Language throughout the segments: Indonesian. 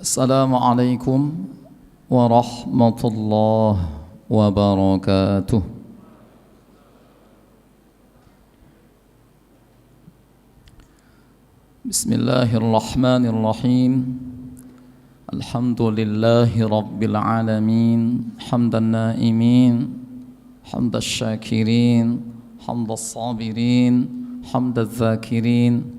Assalamualaikum warahmatullahi wabarakatuh. Bismillahirrahmanirrahim. Alhamdulillahi rabbil alamin. Hamdan naimin, hamdas syakirin, hamdas sabirin, hamdaz zakirin,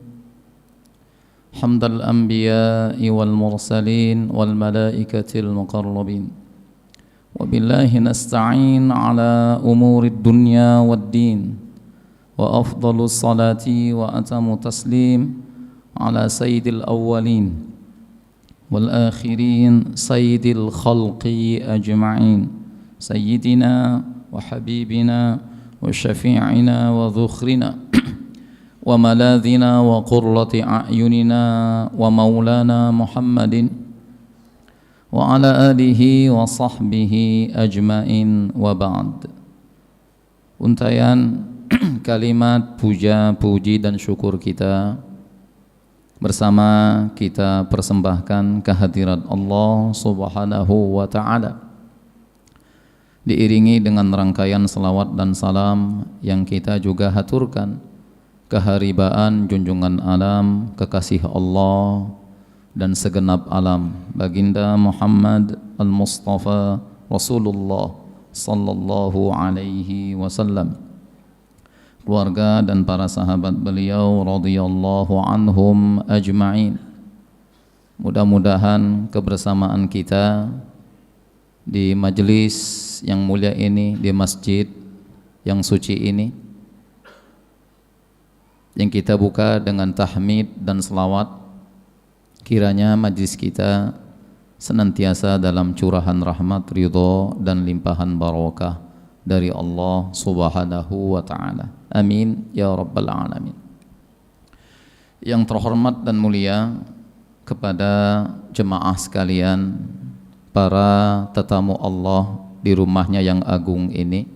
hamdal anbiya'i wal mursalin wal malaikatil muqarrabin. Wabillahi nasta'in ala umurid dunya wad din. Wa afdalus salati wa atamu taslim ala sayyidil awwalin wal akhirin sayyidil khalqi ajma'in sayyidina wa habibina wa syafi'ina wa dhukhrina wa malathina wa qurrati a'yunina wa maulana Muhammadin wa ala alihi wa sahbihi ajma'in wa ba'd. Untayan kalimat puja, puji dan syukur kita bersama kita persembahkan kehadirat Allah Subhanahu wa ta'ala, diiringi dengan rangkaian salawat dan salam yang kita juga haturkan keharibaan junjungan alam, kekasih Allah dan segenap alam, baginda Muhammad al-Mustafa Rasulullah sallallahu alaihi wasallam, keluarga dan para sahabat beliau radhiyallahu anhum ajma'in. Mudah-mudahan kebersamaan kita di majelis yang mulia ini, di masjid yang suci ini, yang kita buka dengan tahmid dan selawat, kiranya majlis kita senantiasa dalam curahan rahmat, ridho dan limpahan barakah dari Allah Subhanahu wa ta'ala. Amin ya rabbal alamin. Yang terhormat dan mulia kepada jemaah sekalian, para tetamu Allah di rumahnya yang agung ini,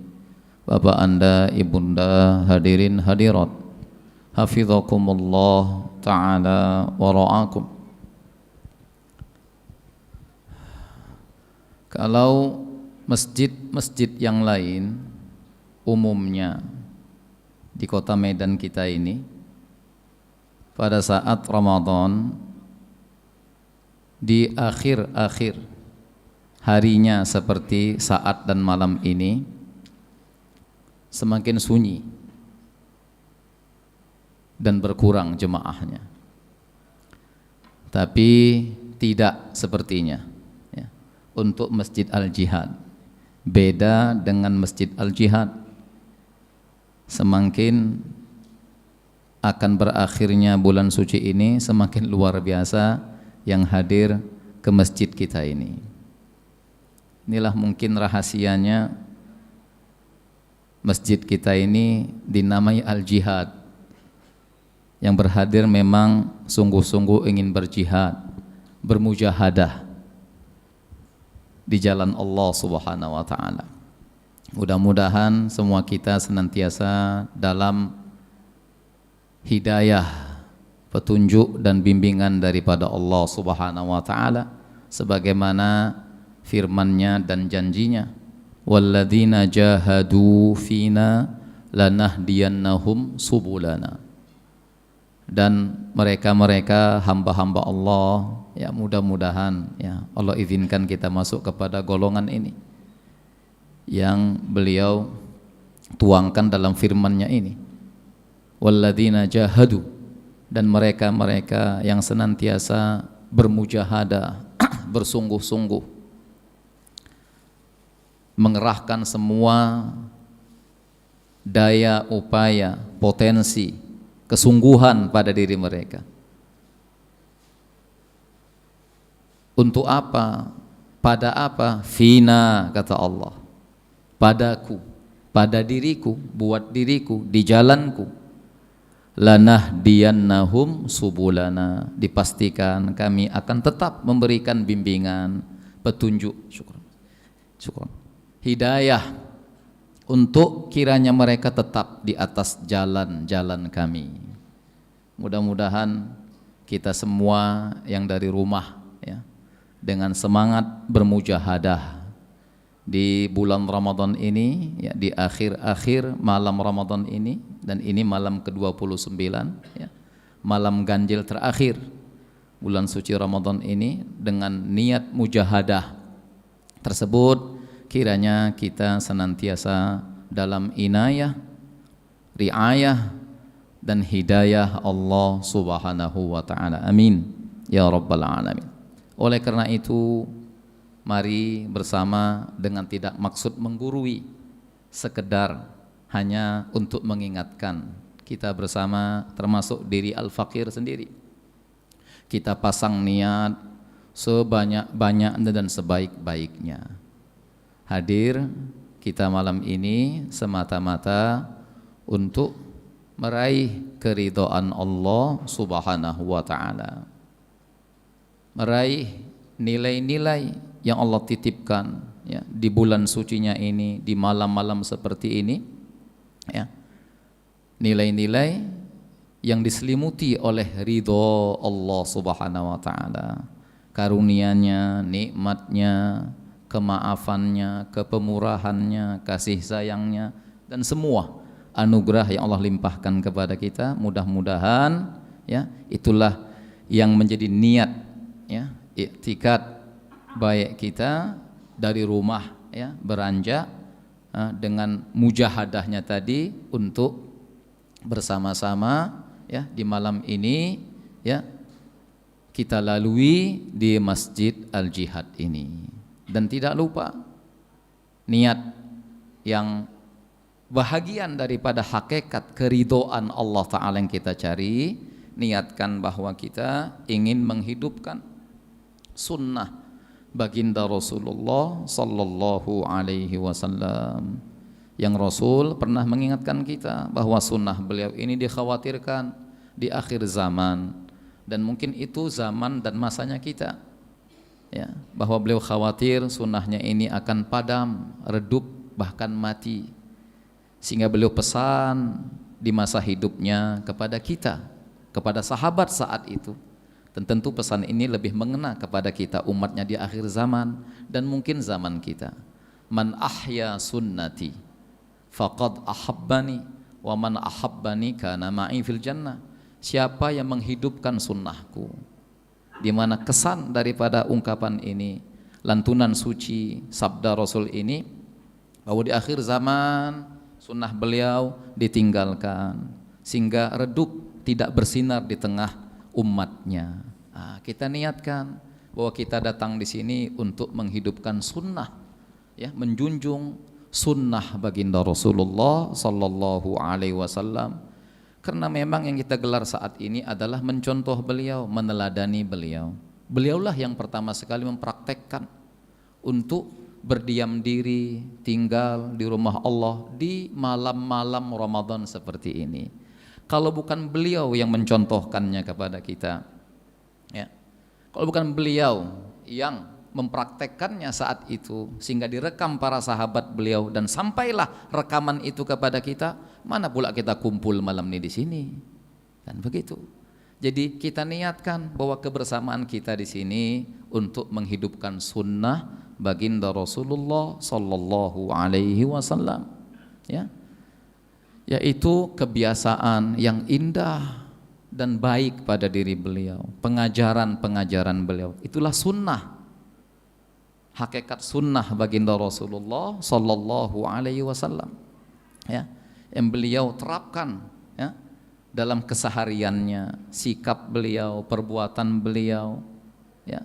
Bapak Anda, Ibunda, hadirin hadirat, hafizakumullah ta'ala wa ra'akum. Kalau masjid-masjid yang lain umumnya di kota Medan kita ini pada saat Ramadan di akhir-akhir harinya seperti saat dan malam ini semakin sunyi dan berkurang jemaahnya. Tapi tidak sepertinya ya, untuk Masjid Al-Jihad. Beda dengan Masjid Al-Jihad. Semakin akan berakhirnya bulan suci ini, semakin luar biasa yang hadir ke masjid kita ini. Inilah mungkin rahasianya masjid kita ini dinamai Al-Jihad. Yang berhadir memang sungguh-sungguh ingin berjihad, bermujahadah di jalan Allah Subhanahu wa ta'ala. Mudah-mudahan semua kita senantiasa dalam hidayah, petunjuk dan bimbingan daripada Allah Subhanahu wa ta'ala, sebagaimana firman-Nya dan janjinya, walladzina jahadu fina lanahdiyannahum subulana. Dan mereka-mereka hamba-hamba Allah, ya mudah-mudahan ya Allah izinkan kita masuk kepada golongan ini yang beliau tuangkan dalam firman-Nya ini, walladzina jahadu, dan mereka-mereka yang senantiasa bermujahadah, bersungguh-sungguh mengerahkan semua daya, upaya, potensi, kesungguhan pada diri mereka. Untuk apa? Pada apa? Fina, kata Allah, padaku, pada diriku, buat diriku, di jalanku. Lanahdiyannahum subulana, dipastikan kami akan tetap memberikan bimbingan, petunjuk, syukur, hidayah, untuk kiranya mereka tetap di atas jalan-jalan kami. Mudah-mudahan kita semua yang dari rumah ya, dengan semangat bermujahadah di bulan Ramadan ini, ya, di akhir-akhir malam Ramadan ini, dan ini malam ke-29, ya, malam ganjil terakhir bulan suci Ramadan ini. Dengan niat mujahadah tersebut, kiranya kita senantiasa dalam inayah, riayah dan hidayah Allah Subhanahu wa taala. Amin ya rabbal alamin. Oleh karena itu, mari bersama dengan tidak maksud menggurui, sekedar hanya untuk mengingatkan kita bersama, termasuk diri Al-Fakir sendiri. Kita pasang niat sebanyak-banyaknya dan sebaik-baiknya. Hadir kita malam ini semata-mata untuk meraih keridhaan Allah Subhanahu wa taala, meraih nilai-nilai yang Allah titipkan, ya, di bulan sucinya ini, di malam-malam seperti ini, ya, nilai-nilai yang diselimuti oleh ridho Allah Subhanahu wa taala, karunia-Nya, nikmatnya, kemaafannya, kepemurahannya, kasih sayangnya, dan semua anugerah yang Allah limpahkan kepada kita. Mudah-mudahan, ya, itulah yang menjadi niat, ya, iktikad baik kita dari rumah, ya, beranjak dengan mujahadahnya tadi untuk bersama-sama, ya, di malam ini, ya, kita lalui di Masjid Al-Jihad ini. Dan tidak lupa niat yang bahagian daripada hakikat keridhaan Allah Ta'ala yang kita cari. Niatkan bahwa kita ingin menghidupkan sunnah baginda Rasulullah Sallallahu Alaihi Wasallam, yang Rasul pernah mengingatkan kita bahwa sunnah beliau ini dikhawatirkan di akhir zaman, dan mungkin itu zaman dan masanya kita, ya, bahwa beliau khawatir sunnahnya ini akan padam, redup, bahkan mati. Sehingga beliau pesan di masa hidupnya kepada kita, kepada sahabat saat itu. Dan tentu pesan ini lebih mengena kepada kita, umatnya di akhir zaman dan mungkin zaman kita. Man ahya sunnati faqad ahabbani wa man ahabbani kana ma'i fil jannah. Siapa yang menghidupkan sunnahku, di mana kesan daripada ungkapan ini, lantunan suci sabda Rasul ini, bahwa di akhir zaman sunnah beliau ditinggalkan sehingga redup, tidak bersinar di tengah umatnya. Kita niatkan bahwa kita datang di sini untuk menghidupkan sunnah, ya, menjunjung sunnah baginda Rasulullah Sallallahu Alaihi Wasallam. Karena memang yang kita gelar saat ini adalah mencontoh beliau, meneladani beliau. Beliaulah yang pertama sekali mempraktekkan untuk berdiam diri, tinggal di rumah Allah di malam-malam Ramadan seperti ini. Kalau bukan beliau yang mencontohkannya kepada kita, ya, kalau bukan beliau yang mempraktekkannya saat itu sehingga direkam para sahabat beliau dan sampailah rekaman itu kepada kita, mana pula kita kumpul malam ini di sini, kan begitu. Jadi kita niatkan bahwa kebersamaan kita di sini untuk menghidupkan sunnah baginda Rasulullah Sallallahu Alaihi Wasallam, ya, yaitu kebiasaan yang indah dan baik pada diri beliau, pengajaran-pengajaran beliau. Itulah sunnah, hakikat sunnah baginda Rasulullah Sallallahu Alaihi Wasallam, ya, yang beliau terapkan, ya, dalam kesehariannya, sikap beliau, perbuatan beliau, ya,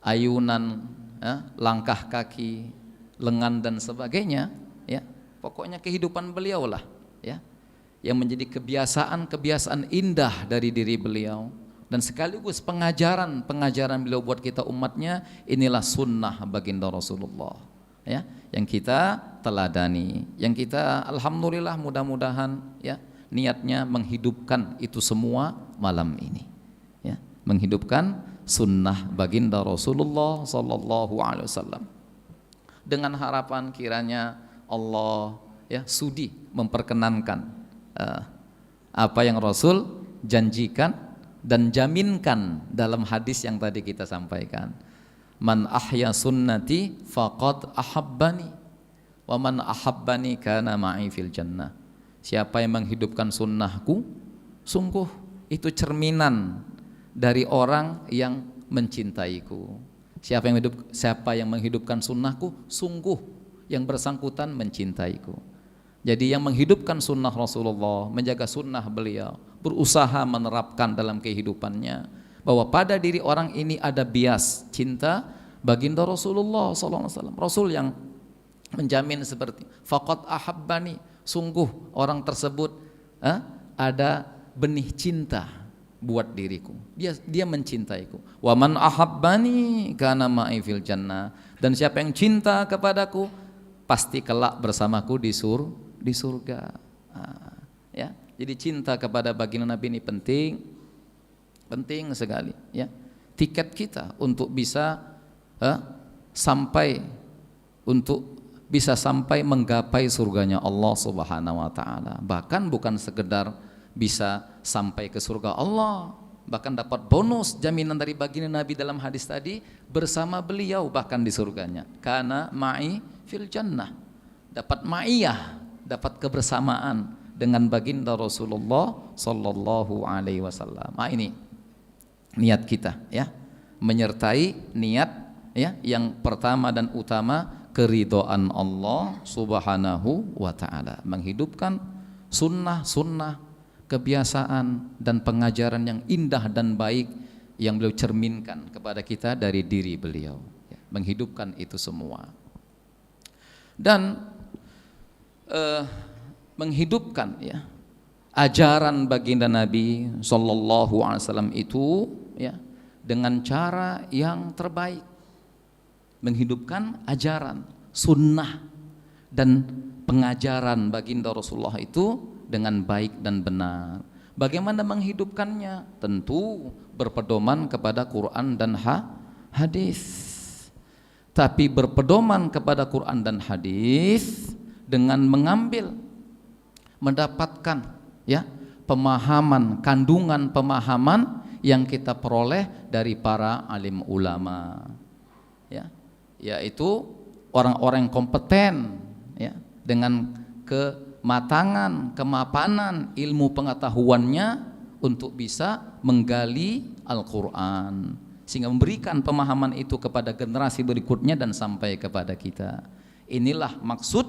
ayunan, ya, langkah kaki, lengan dan sebagainya, ya, pokoknya kehidupan beliau lah, ya, yang menjadi kebiasaan indah dari diri beliau, dan sekaligus pengajaran beliau buat kita umatnya. Inilah sunnah baginda Rasulullah, ya, yang kita teladani, yang kita alhamdulillah mudah-mudahan, ya, niatnya menghidupkan itu semua malam ini, ya, menghidupkan sunnah baginda Rasulullah Sallallahu Alaihi Wasallam, dengan harapan kiranya Allah, ya, sudi memperkenankan apa yang Rasul janjikan dan jaminkan dalam hadis yang tadi kita sampaikan. Man ahya sunnati faqad ahabbani wa man ahabbani kana ma'i fil jannah. Siapa yang menghidupkan sunnahku, sungguh itu cerminan dari orang yang mencintaiku. Siapa yang menghidupkan sunnahku, sungguh yang bersangkutan mencintaiku. Jadi yang menghidupkan sunnah Rasulullah, menjaga sunnah beliau, berusaha menerapkan dalam kehidupannya bahwa pada diri orang ini ada bias cinta baginda Rasulullah SAW. Rasul yang menjamin seperti faqad ahabbani, sungguh orang tersebut ada benih cinta buat diriku, dia mencintaiku. Wa man ahabbani kana ma'i fil jannah, dan siapa yang cinta kepadaku pasti kelak bersamaku di surga. Ya, jadi cinta kepada baginda Nabi ini penting sekali, ya. Tiket kita untuk bisa sampai menggapai surganya Allah Subhanahu wa taala. Bahkan bukan sekedar bisa sampai ke surga Allah, bahkan dapat bonus jaminan dari baginda Nabi dalam hadis tadi, bersama beliau bahkan di surganya. Kana ma'i fil jannah, dapat ma'iyah, dapat kebersamaan dengan baginda Rasulullah sallallahu alaihi wasallam. Ini niat kita, ya, menyertai niat, ya, yang pertama dan utama keridhaan Allah Subhanahu wa taala, menghidupkan sunnah kebiasaan dan pengajaran yang indah dan baik yang beliau cerminkan kepada kita dari diri beliau, ya, menghidupkan itu semua. Dan menghidupkan, ya, ajaran baginda Nabi sallallahu alaihi wasallam itu, ya, dengan cara yang terbaik. Menghidupkan ajaran, sunnah dan pengajaran baginda Rasulullah itu dengan baik dan benar. Bagaimana menghidupkannya? Tentu berpedoman kepada Quran dan hadis. Tapi berpedoman kepada Quran dan hadis dengan mendapatkan, ya, pemahaman, kandungan pemahaman yang kita peroleh dari para alim ulama, ya, yaitu orang-orang yang kompeten, ya, dengan kematangan, kemapanan ilmu pengetahuannya untuk bisa menggali Al-Quran, sehingga memberikan pemahaman itu kepada generasi berikutnya dan sampai kepada kita. Inilah maksud,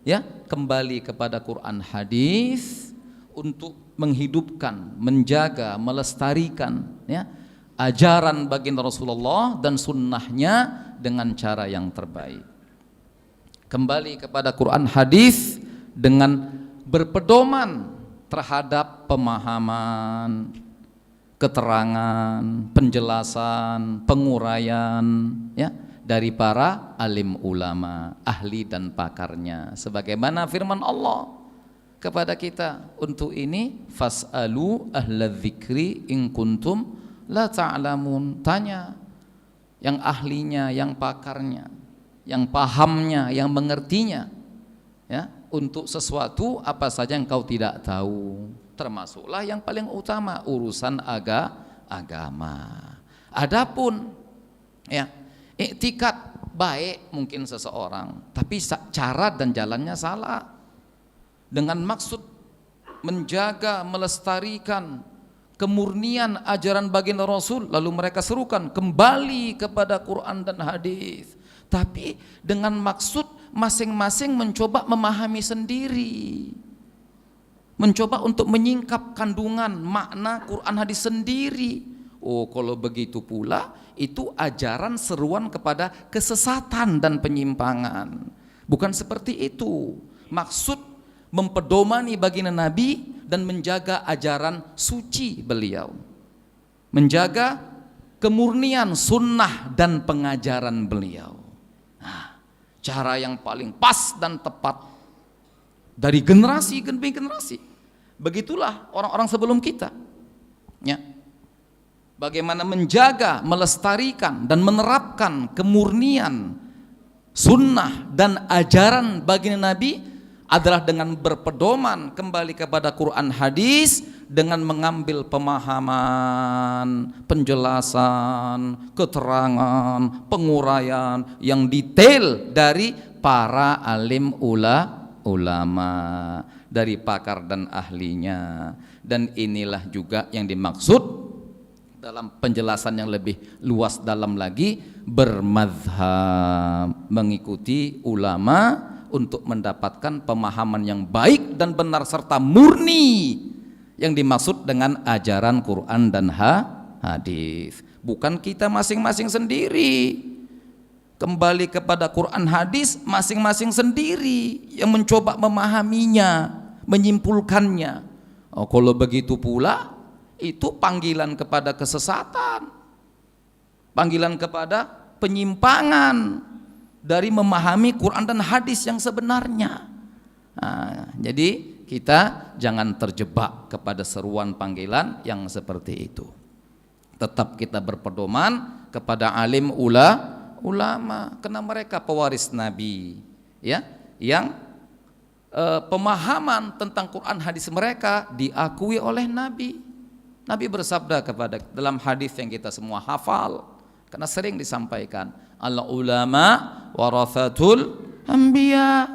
ya, kembali kepada Quran hadis untuk menghidupkan, menjaga, melestarikan, ya, ajaran baginda Rasulullah dan sunnahnya dengan cara yang terbaik. Kembali kepada Quran hadis dengan berpedoman terhadap pemahaman, keterangan, penjelasan, penguraian, ya, dari para alim ulama, ahli dan pakarnya, sebagaimana firman Allah kepada kita untuk ini, fas'alu ahla dzikri in kuntum la ta'lamun. Tanya yang ahlinya, yang pakarnya, yang pahamnya, yang mengertinya, ya, untuk sesuatu apa saja yang kau tidak tahu, termasuklah yang paling utama urusan agama. Adapun, ya, iktikad baik mungkin seseorang, tapi cara dan jalannya salah. Dengan maksud menjaga, melestarikan kemurnian ajaran baginda Rasul, lalu mereka serukan kembali kepada Quran dan hadis, tapi dengan maksud masing-masing mencoba memahami sendiri, mencoba untuk menyingkap kandungan makna Quran hadis sendiri. Oh, kalau begitu pula itu ajaran seruan kepada kesesatan dan penyimpangan. Bukan seperti itu. Maksud mempedomani baginda Nabi dan menjaga ajaran suci beliau, menjaga kemurnian sunnah dan pengajaran beliau. Cara yang paling pas dan tepat dari generasi ke generasi. Begitulah orang-orang sebelum kita, ya. Bagaimana menjaga, melestarikan dan menerapkan kemurnian sunnah dan ajaran baginda Nabi adalah dengan berpedoman kembali kepada Quran hadis, dengan mengambil pemahaman, penjelasan, keterangan, penguraian yang detail dari para alim ulama, dari pakar dan ahlinya. Dan inilah juga yang dimaksud dalam penjelasan yang lebih luas dalam lagi, bermadhab, mengikuti ulama untuk mendapatkan pemahaman yang baik dan benar serta murni yang dimaksud dengan ajaran Quran dan hadis. Bukan kita masing-masing sendiri kembali kepada Quran hadis, masing-masing sendiri yang mencoba memahaminya, menyimpulkannya. Kalau begitu pula itu panggilan kepada kesesatan, panggilan kepada penyimpangan dari memahami Quran dan hadis yang sebenarnya. Jadi kita jangan terjebak kepada seruan panggilan yang seperti itu. Tetap kita berpedoman kepada alim ulama, karena mereka pewaris Nabi, ya, yang pemahaman tentang Quran hadis mereka diakui oleh Nabi. Nabi bersabda kepada dalam hadis yang kita semua hafal karena sering disampaikan, al ulama warathatul anbiya.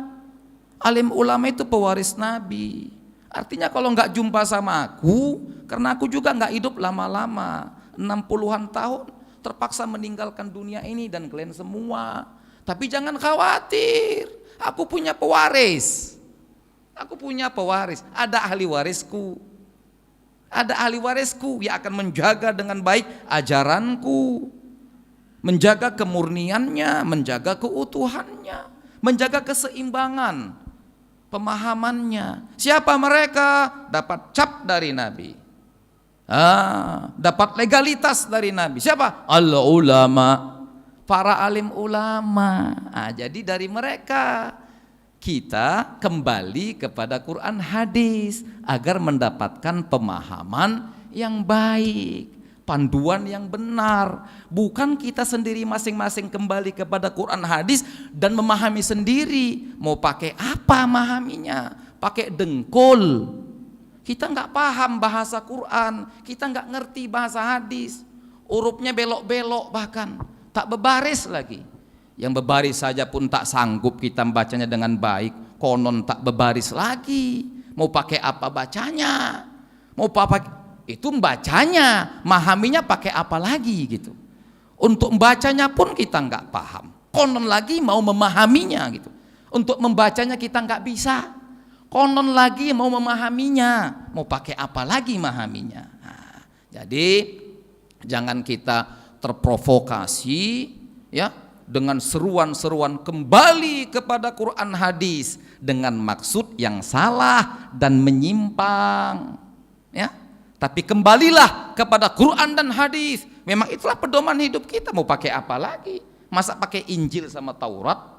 Alim ulama itu pewaris Nabi. Artinya kalau nggak jumpa sama aku, karena aku juga nggak hidup lama-lama, 60-an tahun, terpaksa meninggalkan dunia ini dan kalian semua. Tapi jangan khawatir, aku punya pewaris. Aku punya pewaris, ada ahli warisku. Ada ahli warisku yang akan menjaga dengan baik ajaranku, menjaga kemurniannya, menjaga keutuhannya, menjaga keseimbangan pemahamannya. Siapa mereka? Dapat cap dari Nabi, dapat legalitas dari Nabi. Siapa? Al ulama, para alim ulama. Jadi dari mereka kita kembali kepada Quran hadis agar mendapatkan pemahaman yang baik, panduan yang benar. Bukan kita sendiri masing-masing kembali kepada Quran hadis dan memahami sendiri. Mau pakai apa memahaminya? Pakai dengkul. Kita nggak paham bahasa Quran, kita nggak ngerti bahasa hadis, hurufnya belok-belok, bahkan tak berbaris lagi. Yang berbaris saja pun tak sanggup kita membacanya dengan baik, konon tak berbaris lagi. Mau pakai apa bacanya? Mau pakai itu membacanya, memahaminya pakai apa lagi gitu. Untuk membacanya pun kita nggak paham, konon lagi mau memahaminya gitu. Untuk membacanya kita nggak bisa, konon lagi mau memahaminya, mau pakai apa lagi memahaminya. Jadi jangan kita terprovokasi, ya, dengan seruan-seruan kembali kepada Quran hadis dengan maksud yang salah dan menyimpang, ya. Tapi kembalilah kepada Quran dan hadis. Memang itulah pedoman hidup kita. Mau pakai apa lagi? Masa pakai Injil sama Taurat?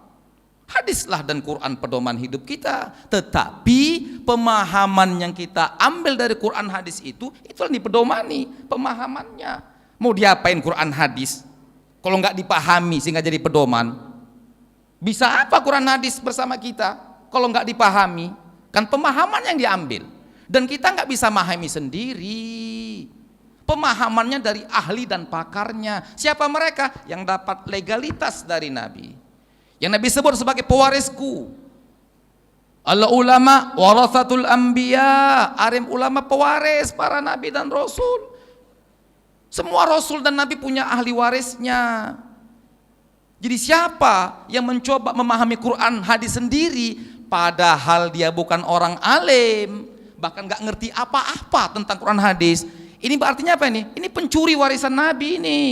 Hadislah dan Quran pedoman hidup kita. Tetapi pemahaman yang kita ambil dari Quran hadis itulah dipedomani pemahamannya. Mau diapain Quran hadis kalau nggak dipahami sehingga jadi pedoman? Bisa apa Quran hadis bersama kita kalau nggak dipahami? Kan pemahaman yang diambil, dan kita nggak bisa memahami sendiri. Pemahamannya dari ahli dan pakarnya. Siapa mereka? Yang dapat legalitas dari Nabi, yang Nabi sebut sebagai pewarisku. Al ulama warathatul anbiya, alim ulama pewaris para nabi dan rasul. Semua rasul dan nabi punya ahli warisnya. Jadi siapa yang mencoba memahami Quran hadis sendiri padahal dia bukan orang alim, bahkan gak ngerti apa-apa tentang Quran hadis, ini artinya apa ini? Ini pencuri warisan Nabi ini.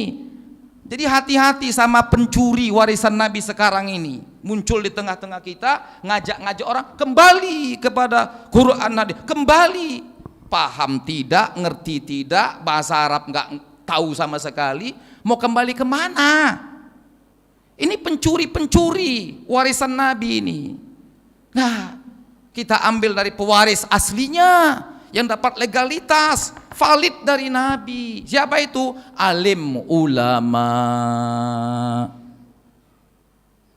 Jadi hati-hati sama pencuri warisan Nabi sekarang ini. Muncul di tengah-tengah kita, ngajak-ngajak orang kembali kepada Quran hadis, kembali. Paham tidak, ngerti tidak, bahasa Arab nggak tahu sama sekali, mau kembali kemana? Ini pencuri-pencuri warisan Nabi ini. Nah, kita ambil dari pewaris aslinya yang dapat legalitas valid dari Nabi. Siapa itu? Alim ulama.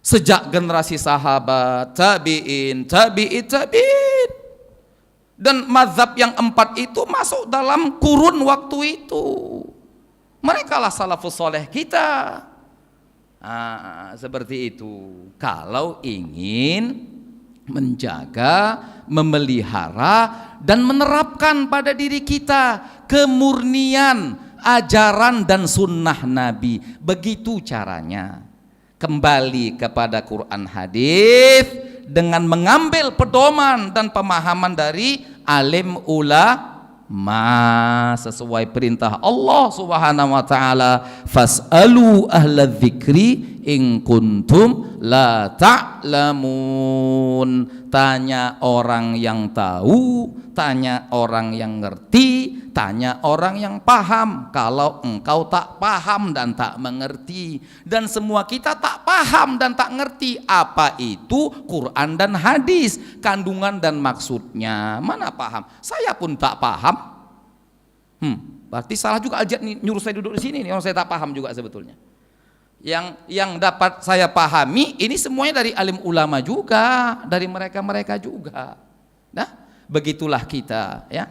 Sejak generasi sahabat, tabi'in, tabi'in. Dan mazhab yang 4 itu masuk dalam kurun waktu itu. Mereka lah salafus soleh kita. Seperti itu. Kalau ingin menjaga, memelihara, dan menerapkan pada diri kita kemurnian ajaran dan sunnah Nabi. Begitu caranya. Kembali kepada Quran hadis dengan mengambil pedoman dan pemahaman dari alim ulama sesuai perintah Allah Subhanahu wa taala, fas'alu ahla dzikri in kuntum la ta'lamun. Tanya orang yang tahu, tanya orang yang ngerti, tanya orang yang paham. Kalau engkau tak paham dan tak mengerti, dan semua kita tak paham dan tak ngerti apa itu Quran dan hadis, kandungan dan maksudnya, mana paham? Saya pun tak paham. Berarti salah juga aja nih, nyuruh saya duduk di sini nih, orang saya tak paham juga sebetulnya. Yang dapat saya pahami ini semuanya dari alim ulama juga, dari mereka juga. Nah, begitulah kita ya.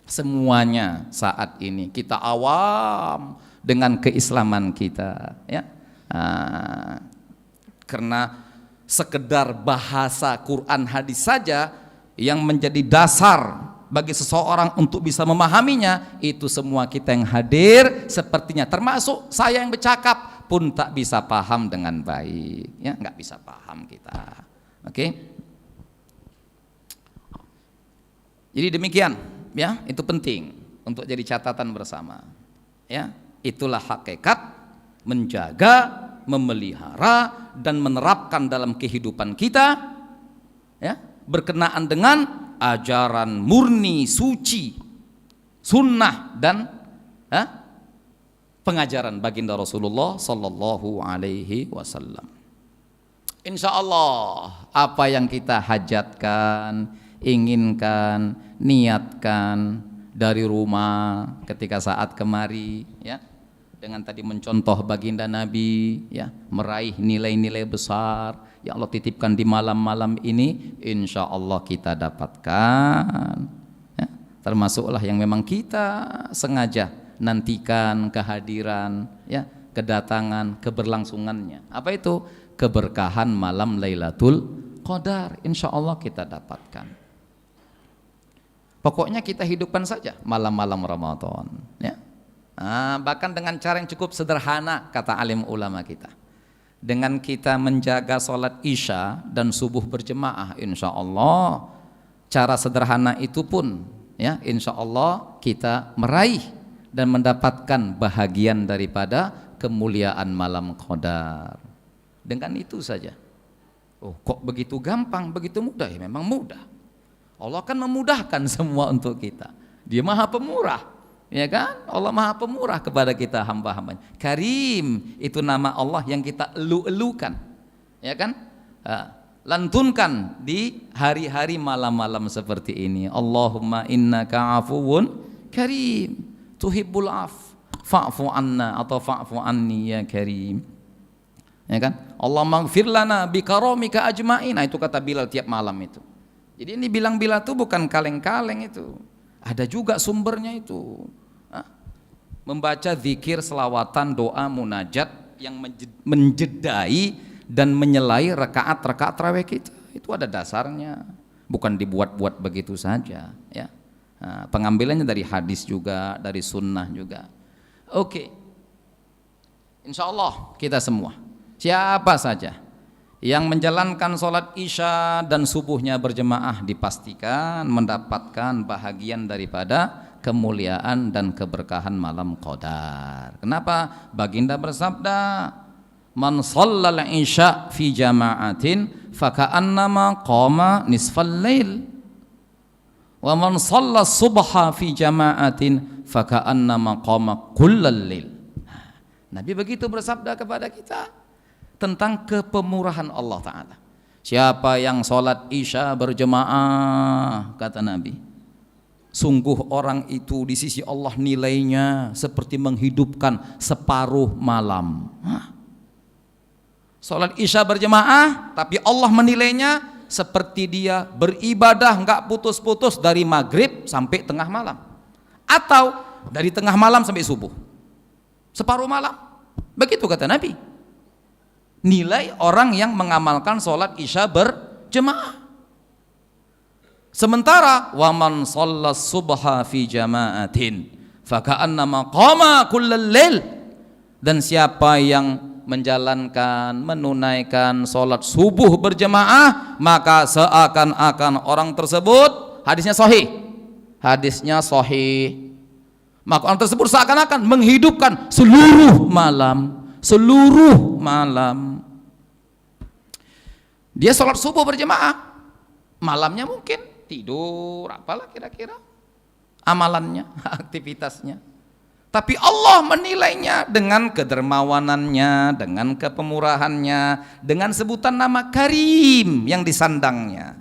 Semuanya saat ini kita awam dengan keislaman kita ya. Karena sekedar bahasa Quran hadis saja yang menjadi dasar bagi seseorang untuk bisa memahaminya, itu semua kita yang hadir sepertinya, termasuk saya yang bercakap pun tak bisa paham dengan baik ya, nggak bisa paham kita. Oke. Jadi demikian ya, itu penting untuk jadi catatan bersama ya. Itulah hakikat menjaga, memelihara dan menerapkan dalam kehidupan kita ya, berkenaan dengan ajaran murni suci sunnah dan pengajaran baginda Rasulullah sallallahu alaihi wasallam. Insyaallah apa yang kita hajatkan, inginkan, niatkan dari rumah ketika saat kemari ya, dengan tadi mencontoh baginda Nabi ya, meraih nilai-nilai besar yang Allah titipkan di malam-malam ini, insyaallah kita dapatkan ya, termasuklah yang memang kita sengaja nantikan kehadiran ya, kedatangan, keberlangsungannya. Apa itu? Keberkahan malam Lailatul Qadar, insyaallah kita dapatkan. Pokoknya kita hidupkan saja malam-malam Ramadan ya. Bahkan dengan cara yang cukup sederhana kata alim ulama kita, dengan kita menjaga sholat isya dan subuh berjemaah, insyaallah cara sederhana itu pun ya, insyaallah kita meraih dan mendapatkan bahagian daripada kemuliaan malam Qadar. Dengan itu saja. Oh, kok begitu gampang, begitu mudah? Ya memang mudah. Allah akan memudahkan semua untuk kita. Dia Maha Pemurah, ya kan? Allah Maha Pemurah kepada kita hamba-hambanya. Karim itu nama Allah yang kita elu-elukan, ya kan? Lantunkan di hari-hari malam-malam seperti ini. Allahumma innaka afuwun karim tuhibbul fa'fu anna atau fa'fu anni ya karim, ya kan? Allah maghfir lana bikaramika ajmain. Nah, itu kata Bilal tiap malam itu. Jadi ini bilang-bilang itu bukan kaleng-kaleng itu, ada juga sumbernya itu. Membaca zikir, selawatan, doa, munajat yang menjedai dan menyelai rakaat-rakaat tarawih kita, itu ada dasarnya, bukan dibuat-buat begitu saja ya. Pengambilannya dari hadis juga, dari sunnah juga. Oke. Insyaallah kita semua, siapa saja yang menjalankan sholat isya dan subuhnya berjemaah dipastikan mendapatkan bahagian daripada kemuliaan dan keberkahan malam Qadar. Kenapa? Baginda bersabda, man shallal isya fi jama'atin faka'annama qama nisfal lail wa man shalla subha fi jama'atin faka'annama qama kullal lail. Nabi begitu bersabda kepada kita tentang kepemurahan Allah Ta'ala. Siapa yang sholat isya berjemaah, kata Nabi, sungguh orang itu di sisi Allah nilainya seperti menghidupkan separuh malam. Sholat isya berjamaah, tapi Allah menilainya seperti dia beribadah nggak putus-putus dari maghrib sampai tengah malam, atau dari tengah malam sampai subuh, separuh malam. Begitu kata Nabi. Nilai orang yang mengamalkan sholat isya berjamaah. Sementara waman shallas subha fi jama'atin faka'annama qama kullal lail, dan siapa yang menjalankan, menunaikan sholat subuh berjamaah, maka seakan-akan orang tersebut, hadisnya sahih, maka orang tersebut seakan-akan menghidupkan seluruh malam. Dia sholat subuh berjamaah, malamnya mungkin tidur, apalah kira-kira amalannya, aktivitasnya. Tapi Allah menilainya dengan kedermawanannya, dengan kepemurahannya, dengan sebutan nama Karim yang disandangnya.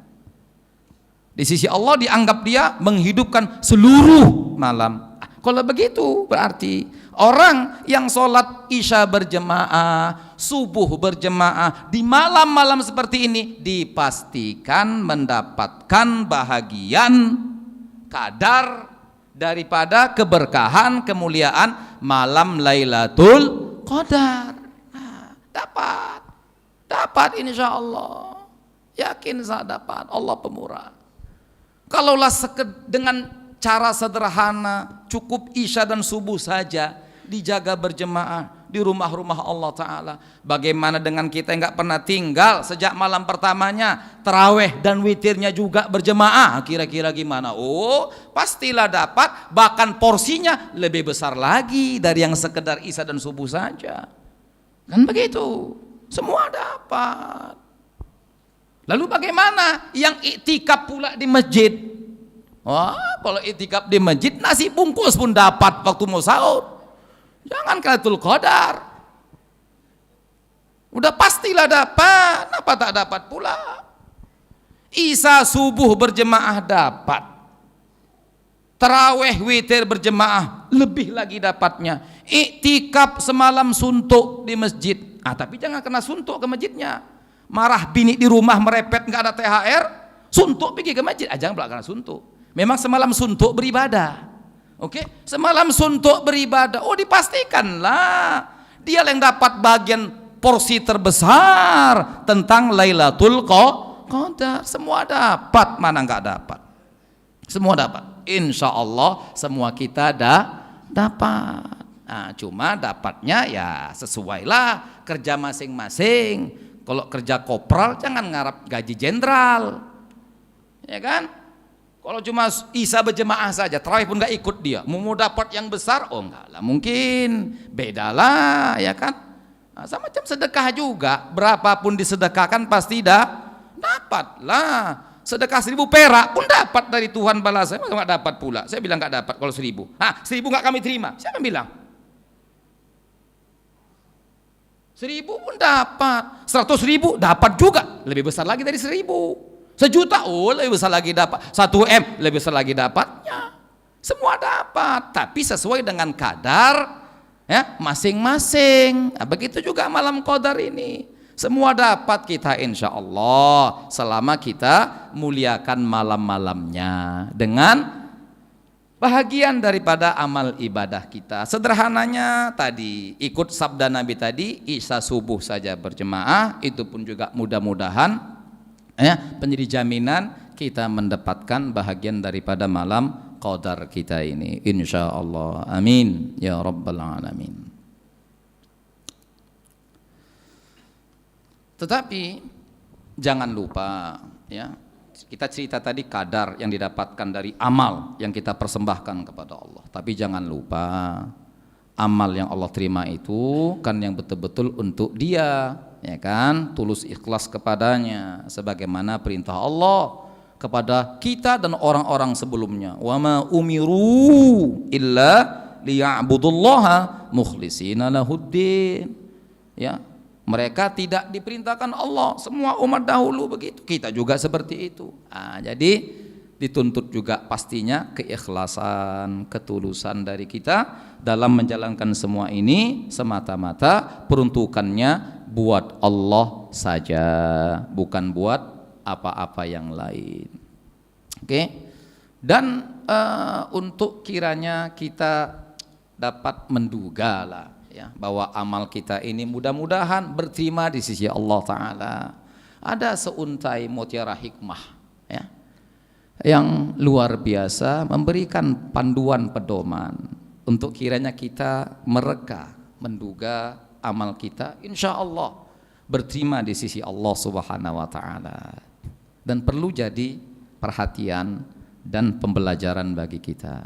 Di sisi Allah dianggap dia menghidupkan seluruh malam. Kalau begitu berarti orang yang sholat isya berjamaah, subuh berjamaah di malam-malam seperti ini dipastikan mendapatkan bahagian kadar daripada keberkahan, kemuliaan malam Lailatul Qadar. Dapat insya Allah, yakin saya dapat. Allah pemurah. Kalaulah dengan cara sederhana, cukup isya dan subuh saja dijaga berjemaah di rumah-rumah Allah Ta'ala. Bagaimana dengan kita yang gak pernah tinggal sejak malam pertamanya, taraweh dan witirnya juga berjemaah, kira-kira gimana? Oh, pastilah dapat, bahkan porsinya lebih besar lagi dari yang sekedar isya dan subuh saja. Kan begitu, semua dapat. Lalu bagaimana yang iktikaf pula di masjid? Wah, kalau iktikaf di masjid nasi bungkus pun dapat waktu mau sahur. Jangan Lailatul Qadar. Udah pastilah dapat, apa tak dapat pula? Isya subuh berjemaah dapat. Taraweh witir berjemaah lebih lagi dapatnya. Iktikaf semalam suntuk di masjid. Tapi jangan kena suntuk ke masjidnya. Marah bini di rumah merepet nggak ada THR, suntuk pergi ke masjid. Jangan pula kena suntuk. Memang semalam suntuk beribadah. Oke, semalam suntuk beribadah. Oh, dipastikanlah dia yang dapat bagian porsi terbesar tentang Lailatul Qadar. Semua dapat, mana enggak dapat? Semua dapat. Insya Allah semua kita dapat. Cuma dapatnya ya sesuailah kerja masing-masing. Kalau kerja kopral jangan ngarap gaji jenderal, ya kan? Kalau cuma isya berjemaah saja, tarawih pun nggak ikut dia, mau dapat yang besar, oh enggak lah, mungkin bedalah, ya kan? Sama macam sedekah juga, berapapun disedekahkan pasti dapat lah. Sedekah 1000 perak pun dapat dari Tuhan balasannya, masa nggak dapat pula? Saya bilang nggak dapat kalau 1000. 1000 nggak kami terima, siapa yang bilang? 1000 pun dapat, 100.000 dapat juga, lebih besar lagi dari 1000. 1 juta, oh lebih besar lagi dapat. 1 M lebih besar lagi dapatnya. Semua dapat, tapi sesuai dengan kadar ya masing-masing. Begitu juga malam Qadar ini. Semua dapat kita insya Allah selama kita muliakan malam-malamnya dengan bahagian daripada amal ibadah kita. Sederhananya tadi ikut sabda Nabi tadi, isya subuh saja berjemaah, itu pun juga mudah-mudahan ya menjadi jaminan kita mendapatkan bahagian daripada malam Qadar kita ini insya Allah. Amin ya rabbal alamin. Tetapi jangan lupa ya, kita cerita tadi kadar yang didapatkan dari amal yang kita persembahkan kepada Allah. Tapi jangan lupa amal yang Allah terima itu kan yang betul-betul untuk Dia, ya kan, tulus ikhlas kepadanya sebagaimana perintah Allah kepada kita dan orang-orang sebelumnya. Wa ma umiru illa liya'budullaha mukhlishina lahuddin. Ya, mereka tidak diperintahkan Allah, semua umat dahulu begitu. Kita juga seperti itu. Jadi dituntut juga pastinya keikhlasan, ketulusan dari kita dalam menjalankan semua ini semata-mata peruntukannya buat Allah saja, bukan buat apa-apa yang lain. Oke. Dan untuk kiranya kita dapat menduga lah ya, bahwa amal kita ini mudah-mudahan berterima di sisi Allah Ta'ala. Ada seuntai mutiara hikmah ya, yang luar biasa memberikan panduan pedoman untuk kiranya kita mereka menduga amal kita insya Allah berterima di sisi Allah Subhanahu wa Ta'ala, dan perlu jadi perhatian dan pembelajaran bagi kita.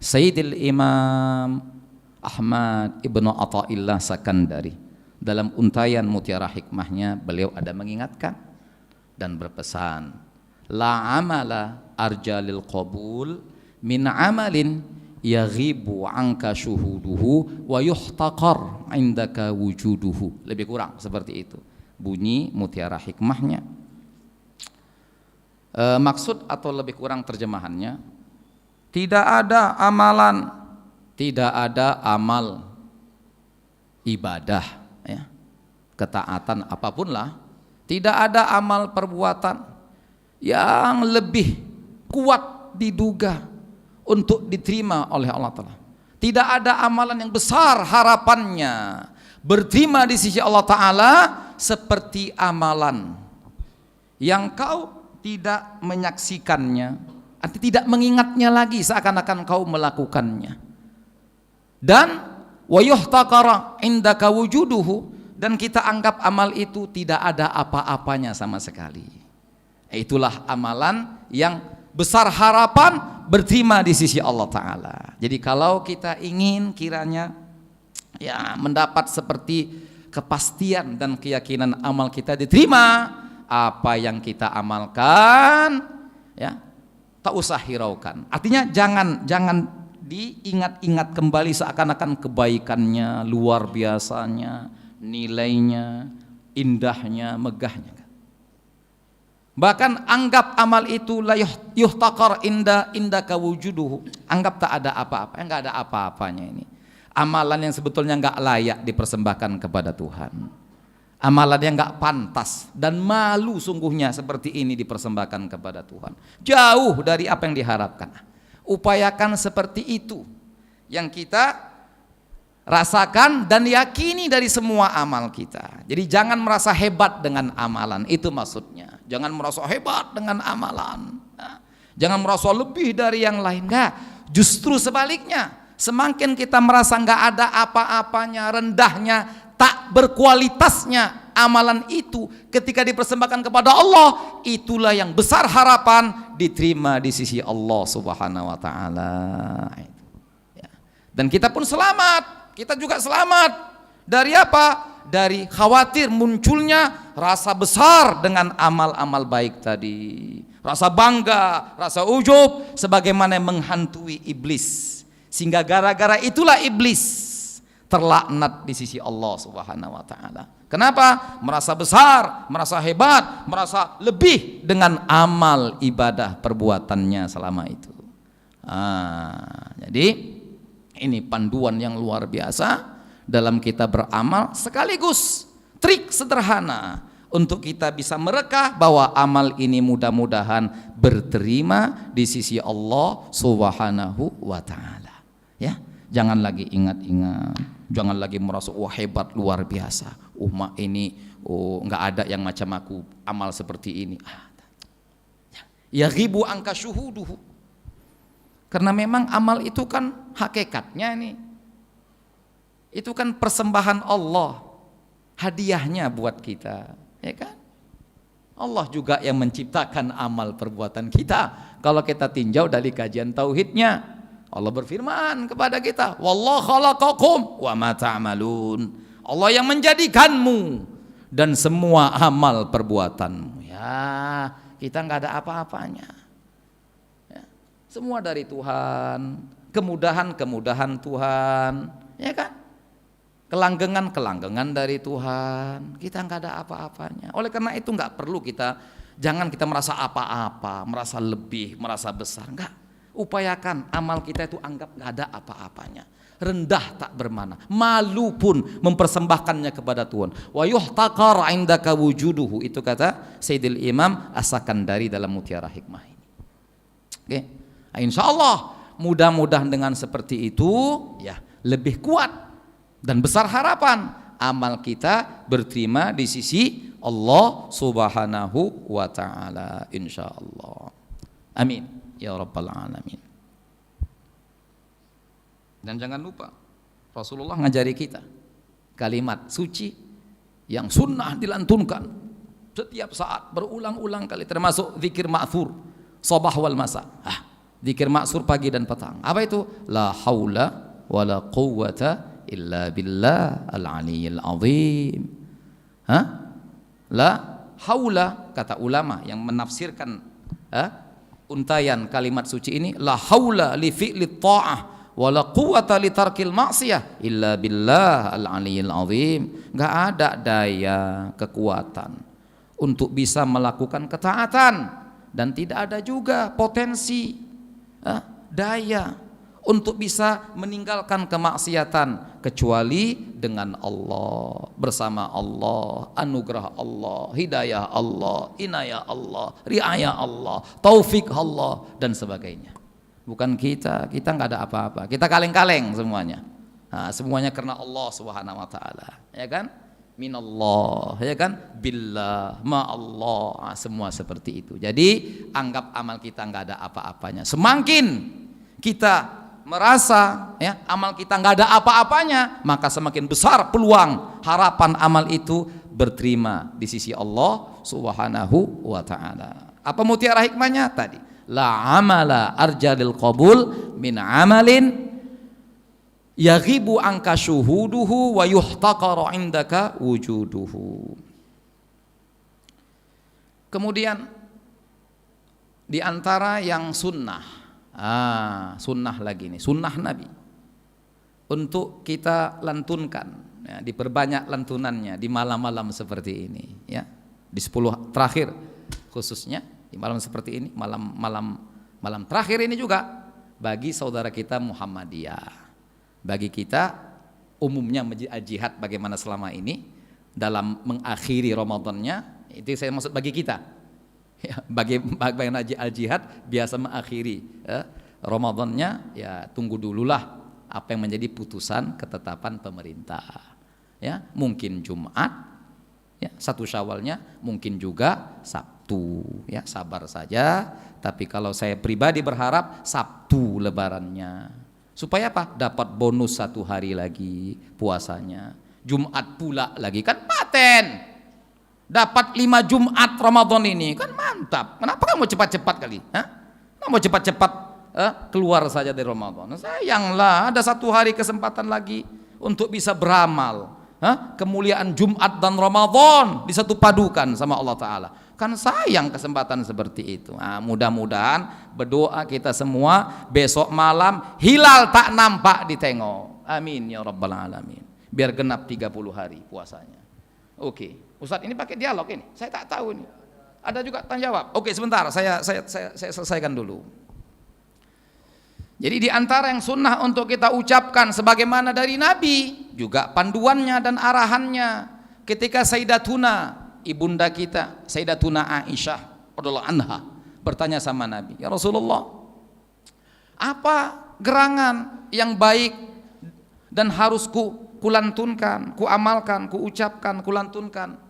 Sayyidil Imam Ahmad Ibnu Athaillah Sakandari dalam untaian mutiara hikmahnya, beliau ada mengingatkan dan berpesan, la amala arjalil qabul min amalin yaghibu anka syuhuduhu wa yuhtaqar indaka wujuduhu. Lebih kurang seperti itu bunyi mutiara hikmahnya. Maksud atau lebih kurang terjemahannya, tidak ada amalan, tidak ada amal ibadah ya, ketaatan apapun lah, tidak ada amal perbuatan yang lebih kuat diduga untuk diterima oleh Allah Ta'ala. Tidak ada amalan yang besar harapannya berterima di sisi Allah Ta'ala seperti amalan yang kau tidak menyaksikannya, artinya tidak mengingatnya lagi seakan-akan kau melakukannya, dan wa yuhtaqara indaka wujuduhu, dan kita anggap amal itu tidak ada apa-apanya sama sekali. Itulah amalan yang besar harapan berterima di sisi Allah Ta'ala. Jadi kalau kita ingin kiranya ya mendapat seperti kepastian dan keyakinan amal kita diterima, apa yang kita amalkan ya tak usah hiraukan. Artinya jangan diingat-ingat kembali seakan-akan kebaikannya, luar biasanya, nilainya, indahnya, megahnya. Bahkan anggap amal itu la yuhtaqar indaka wujuduhu. Anggap tak ada apa-apa, enggak ada apa-apanya ini. Amalan yang sebetulnya enggak layak dipersembahkan kepada Tuhan. Amalan yang enggak pantas dan malu sungguhnya seperti ini dipersembahkan kepada Tuhan. Jauh dari apa yang diharapkan. Upayakan seperti itu yang kita rasakan dan yakini dari semua amal kita. Jadi jangan merasa hebat dengan amalan, itu maksudnya. Jangan merasa hebat dengan amalan, jangan merasa lebih dari yang lain. Enggak, justru sebaliknya, semakin kita merasa enggak ada apa-apanya, rendahnya, tak berkualitasnya amalan itu, ketika dipersembahkan kepada Allah, itulah yang besar harapan diterima di sisi Allah Subhanahu wa Ta'ala. Dan kita pun selamat, kita juga selamat dari apa? Dari khawatir munculnya rasa besar dengan amal-amal baik tadi, rasa bangga, rasa ujub, sebagaimana menghantui iblis, sehingga gara-gara itulah iblis terlaknat di sisi Allah Subhanahu wa Ta'ala. Kenapa? Merasa besar, merasa hebat, merasa lebih dengan amal ibadah perbuatannya selama itu. Jadi ini panduan yang luar biasa dalam kita beramal, sekaligus trik sederhana untuk kita bisa merekah bahwa amal ini mudah-mudahan berterima di sisi Allah Subhanahu wa Ta'ala. Ya, jangan lagi ingat-ingat, jangan lagi merasa wah hebat luar biasa, mak ini nggak ada yang macam aku amal seperti ini. Ya ghibu angka syuhuduhu, karena memang amal itu kan hakikatnya nih, itu kan persembahan Allah, hadiahnya buat kita, ya kan? Allah juga yang menciptakan amal perbuatan kita. Kalau kita tinjau dari kajian tauhidnya, Allah berfirman kepada kita, wallahu khalaqakum wa ma ta'malun. Allah yang menjadikanmu dan semua amal perbuatanmu. Ya, kita nggak ada apa-apanya. Ya, semua dari Tuhan, kemudahan-kemudahan Tuhan, ya kan? Kelanggengan-kelanggengan dari Tuhan, kita nggak ada apa-apanya. Oleh karena itu nggak perlu kita Jangan kita merasa apa-apa, merasa lebih, merasa besar. Enggak. Upayakan amal kita itu anggap enggak ada apa-apanya. Rendah tak bermana. Malu pun mempersembahkannya kepada Tuhan. Wa yuhtaqar 'indaka wujuduhu. Itu kata Sayyidil Imam As-Sakandari dalam Mutiara Hikmah ini. Oke. Nah, insyaallah mudah-mudahan dengan seperti itu ya lebih kuat dan besar harapan amal kita berterima di sisi Allah Subhanahu wa ta'ala insyaallah. Amin ya rabbal alamin. Dan jangan lupa Rasulullah ngajari kita kalimat suci yang sunnah dilantunkan setiap saat berulang-ulang kali, termasuk zikir ma'thur sabah wal masa. Zikir ma'thur pagi dan petang. Apa itu? La haula wala quwwata illa billah al-aliyyil azim. La haula, kata ulama yang menafsirkan untayan kalimat suci ini, la haula li fi'li ta'ah wala quwwata li tarkil ma'siyah illa billah al-aliyyil azim. Enggak ada daya kekuatan untuk bisa melakukan ketaatan dan tidak ada juga potensi daya untuk bisa meninggalkan kemaksiatan kecuali dengan Allah, bersama Allah, anugerah Allah, hidayah Allah, inayah Allah, riayah Allah, taufik Allah dan sebagainya. Bukan kita nggak ada apa-apa, kita kaleng-kaleng semuanya. Semuanya karena Allah Subhanahu wa taala, ya kan? Minallah, ya kan? Billah, ma Allah, semua seperti itu. Jadi anggap amal kita nggak ada apa-apanya. Semakin kita merasa ya amal kita nggak ada apa-apanya, maka semakin besar peluang harapan amal itu berterima di sisi Allah Subhanahu wa taala. Apa mutiara hikmahnya tadi? La amala arjalil qabul min amalin yaghibu anka syuhuduhu wa yuhtaqaru indaka wujuduhu. Kemudian di antara yang sunnah, sunnah lagi nih, sunnah Nabi untuk kita lantunkan ya, diperbanyak lantunannya di malam-malam seperti ini ya, di 10 terakhir khususnya di malam seperti ini, malam terakhir ini juga bagi saudara kita Muhammadiyah, bagi kita umumnya jihad bagaimana selama ini dalam mengakhiri Ramadannya, itu saya maksud bagi kita ya, bagaimana al-jihad biasa mengakhiri Ramadannya ya, tunggu dululah apa yang menjadi putusan ketetapan pemerintah ya, mungkin Jumat ya, 1 Syawalnya, mungkin juga Sabtu ya, sabar saja. Tapi kalau saya pribadi berharap Sabtu lebarannya, supaya apa? Dapat bonus 1 hari lagi puasanya, Jumat pula lagi, kan paten dapat 5 Jumat Ramadan ini, kan mantap. Kenapa kamu cepat-cepat kali? Kamu cepat-cepat keluar saja dari Ramadan. Sayanglah, ada 1 hari kesempatan lagi untuk bisa beramal. Kemuliaan Jumat dan Ramadan disatu padukan sama Allah Ta'ala. Kan sayang kesempatan seperti itu. Mudah-mudahan berdoa kita semua besok malam hilal tak nampak ditengok. Amin ya rabbal alamin. Biar genap 30 hari puasanya. Oke, Ustadz ini pakai dialog ini. Saya tak tahu ini. Ada juga tanya jawab. Oke, sebentar, saya selesaikan dulu. Jadi di antara yang sunnah untuk kita ucapkan sebagaimana dari Nabi, juga panduannya dan arahannya ketika Sayyidatuna ibunda kita Sayyidatuna Aisyah radhiyallahu anha bertanya sama Nabi, ya Rasulullah, apa gerangan yang baik dan harus kulantunkan, kuamalkan, kuucapkan, kulantunkan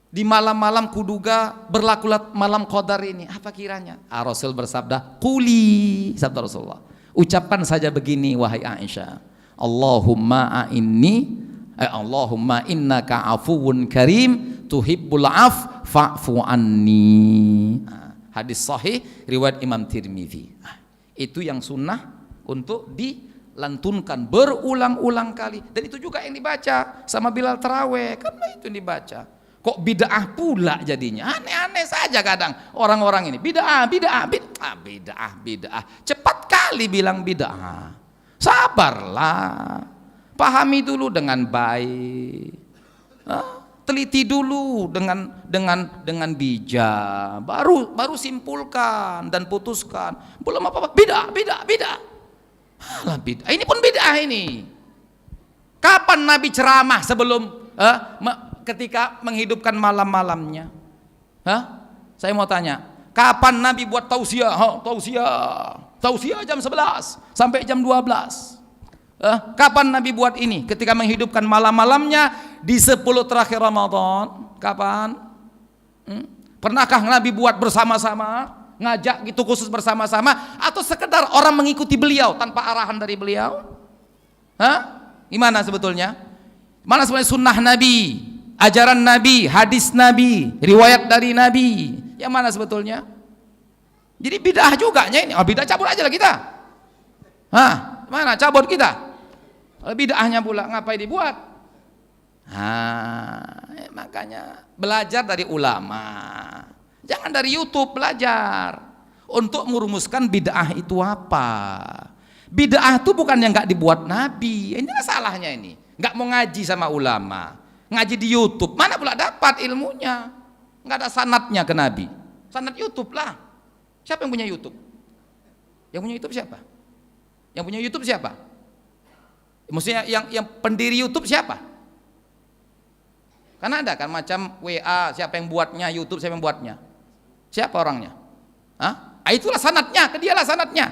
di malam-malam kuduga berlaku malam qadar ini, apa kiranya? Rasul bersabda, quli, sabda Rasulullah, ucapkan saja begini wahai Aisyah, Allahumma innaka afuwun karim tuhibbul af fa'fu anni. Hadis sahih riwayat Imam Tirmidzi. Itu yang sunnah untuk dilantunkan berulang-ulang kali, dan itu juga yang dibaca sama Bilal taraweh, karena itu yang dibaca. Kok bid'ah pula jadinya? Aneh-aneh saja kadang orang-orang ini. Bid'ah. Cepat kali bilang bid'ah. Sabarlah. Pahami dulu dengan baik. teliti dulu dengan bijak, baru simpulkan dan putuskan. Belum apa-apa, bid'ah. Alah, bid'ah. Ini pun bid'ah ini. Kapan Nabi ceramah sebelum ketika menghidupkan malam-malamnya? Saya mau tanya, kapan Nabi buat tausiah? Tausiah jam 11 sampai jam 12. Kapan Nabi buat ini? Ketika menghidupkan malam-malamnya di 10 terakhir Ramadan. Kapan? Pernahkah Nabi buat bersama-sama, ngajak gitu khusus bersama-sama, atau sekedar orang mengikuti beliau tanpa arahan dari beliau? Gimana sebetulnya? Mana sebenarnya sunnah Nabi, ajaran Nabi, hadis Nabi, riwayat dari Nabi? Yang mana sebetulnya? Jadi bid'ah juga ini. Bid'ah cabut aja lah kita. Mana cabut kita? Bid'ahnya pula ngapain dibuat? Makanya belajar dari ulama. Jangan dari YouTube, belajar untuk merumuskan bid'ah itu apa. Bid'ah itu bukan yang nggak dibuat Nabi. Inilah salahnya ini. Nggak mau ngaji sama ulama, ngaji di YouTube. Mana pula dapat ilmunya? Nggak ada sanadnya ke Nabi. Sanad YouTube lah. Siapa yang punya YouTube? Yang punya YouTube siapa? Yang punya YouTube siapa? Maksudnya yang pendiri YouTube siapa? Karena ada kan macam WA, siapa yang buatnya, YouTube siapa yang buatnya? Siapa orangnya? Itulah sanadnya, dialah sanadnya.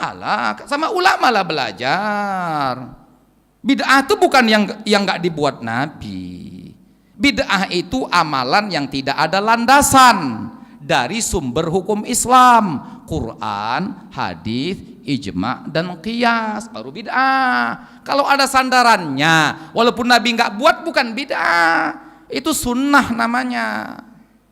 Alah, sama ulama lah belajar. Bid'ah itu bukan yang nggak dibuat Nabi. Bid'ah itu amalan yang tidak ada landasan dari sumber hukum Islam, Quran, hadis, ijma dan qiyas, baru bid'ah. Kalau ada sandarannya, walaupun Nabi nggak buat, bukan bid'ah. Itu sunnah namanya,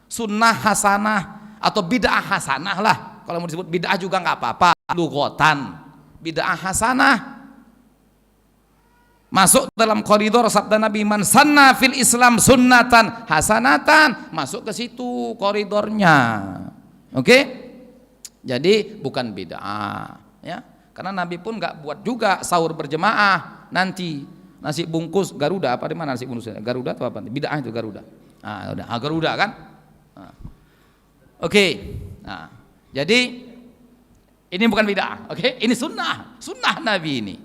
sunnah hasanah atau bid'ah hasanah lah. Kalau mau disebut bid'ah juga nggak apa-apa, lughatan bid'ah hasanah. Masuk dalam koridor sabda Nabi, man sanna fil Islam sunnatan hasanatan, masuk ke situ koridornya. Oke? Jadi bukan bid'ah, ya. Karena Nabi pun nggak buat juga sahur berjemaah. Nanti nasi bungkus Garuda, apa di mana nasi bungkus Garuda atau apa? Bid'ah itu Garuda. Garuda kan? Oke. Nah, jadi ini bukan bid'ah, oke? Ini sunnah Nabi ini.